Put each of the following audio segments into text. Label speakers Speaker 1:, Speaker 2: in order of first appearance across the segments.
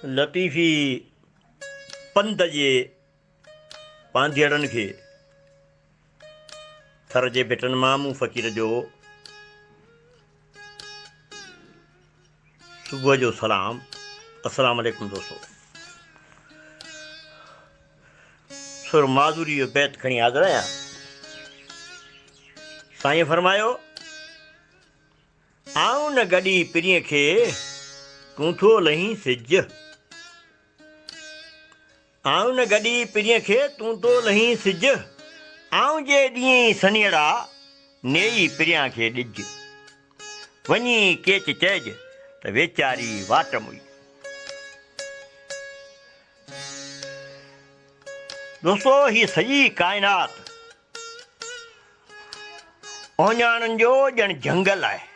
Speaker 1: लतीफ़ी पंध जे पांधीअड़नि खे थर जे भिटनि मां मूं फ़क़ीर जो सुबुह जो सलाम। अस्सलाम वालेकुम दोस्तों। सुर माज़ूरी जो बैत खणी हाज़िर आहियां। साईं फरमायो, आऊं न गॾी पिरीअ खे तूं थो लहीं सिज। आऊं न गॾी पिरीअ खे तूं थो लहीं सिज। आऊं जे ॾींहं सनीअड़ा नेई पिरियां खे ॾिज। वञी केच चइज त वेचारी वाट मुई। दोस्तों, ही सॼी काइनात ओञाणनि जो ॼण जंगल आहे।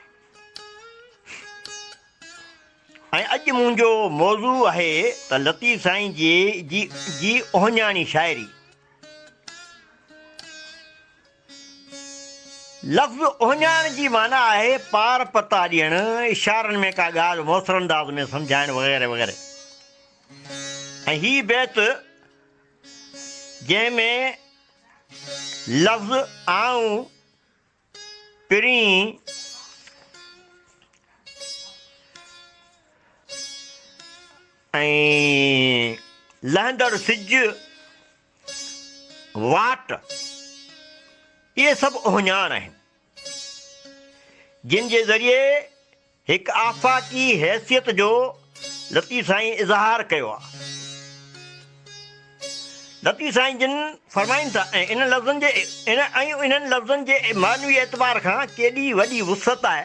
Speaker 1: ऐं अॼु मुंहिंजो मौज़ू आहे त लतीफ़ साईं जी ओञाणी शाइरी। लफ़्ज़ ओञाण जी माना आहे पार पता ॾियणु, इशारनि में का ॻाल्हि मौसर अंदाज़ में सम्झाइणु वग़ैरह वग़ैरह। ऐं ही बैत जंहिंमें लफ़्ज़ आऊं पिरीं ऐं लहंदड़ सिज वाट, इहे सभु ओञाण आहिनि जिन जे ज़रिए हिकु आफ़ाक़ी हैसियत जो लतीफ़ साईं इज़हार कयो आहे। लतीफ़ साईं जिन फरमाइनि था ऐं इन्हनि लफ़्ज़नि जे मानवी एतबार खां केॾी वॾी वुसअत आहे,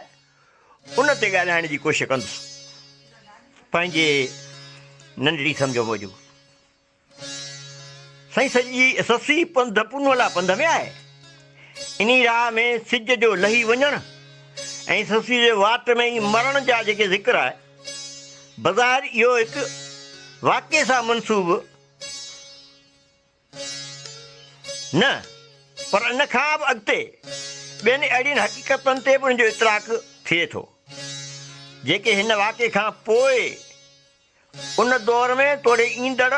Speaker 1: उन ते ॻाल्हाइण जी कोशिशि कंदुसि पंहिंजे नंढड़ी सम्झो मूजिबि। साईं सॼी ससी पंध पुनवला पंध में आहे। इन राह में सिज जो लही वञणु ऐं ससी जे वाट में ई मरण जा जेके ज़िक्र आहे, बज़ाहिर इहो हिकु वाक़े सां मनसूब न, पर इन खां बि अॻिते ॿियनि अहिड़ियुनि हक़ीक़तनि ते बि उनजो इतराक थिए थो जेके हिन वाक़े खां पोइ उन दौर में तोड़े ईंदड़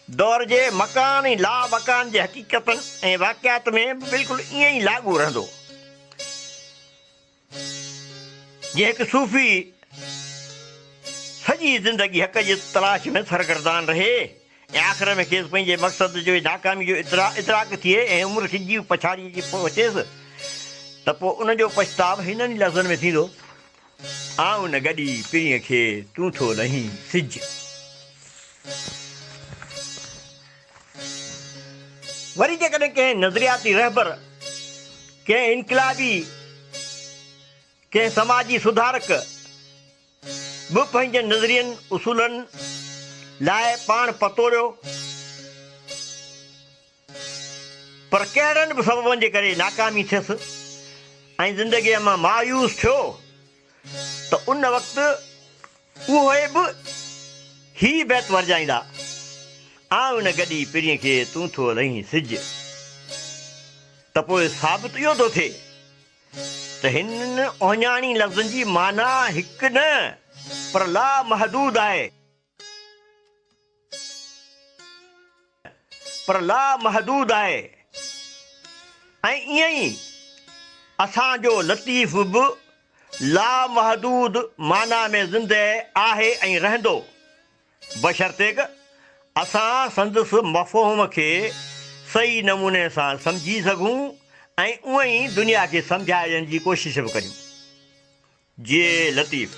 Speaker 1: दौर जे मकान ऐं ला मकान जे हक़ीक़तनि ऐं वाक़ियात में बि बिल्कुलु ईअं ई लागू रहंदो। जीअं हिकु सूफ़ी सॼी ज़िंदगी हक़ जी तलाश में सरगर्दान रहे ऐं आख़िर में खेसि पंहिंजे मक़सद जो नाकामी जो इतराक थिए ऐं उमिरि खिजी पछाड़ीअ जी पहुचेसि त पोइ उनजो पछताव हिननि लफ़्ज़नि में थींदो, आऊं न गॾी पिरीअ खे तूं थो लहीं सिज। वरी जेकॾहिं कंहिं नज़रियाती रहबर, कंहिं इनक़लाबी, कंहिं समाजी सुधारक बि पंहिंजे नज़रियनि उसूलनि लाइ पाण पतोड़ियो, पर कहिड़नि बि सबबनि जे करे नाकामी थियसि ऐं ज़िंदगीअ मां मायूस थियो, त उन वक़्तु उहे बि ही बैत वरजाईंदा, आऊं न गॾी पिरीअ खे तूं थो लहीं सिज। त पोइ साबित इहो थो थिए त हिन ओञाणी लफ़्ज़नि जी माना हिकु न पर लामहदूद आहे, पर लामहदूद आहे। ऐं ईअं ई असांजो लतीफ़ बि लामहदूद माना में ज़िंदह आहे ऐं रहंदो, बशर्ते असां संदसि मफ़हूम खे सही नमूने सां सम्झी सघूं ऐं उअं ई दुनिया खे सम्झाइण जी कोशिशि बि करियूं। जे लतीफ़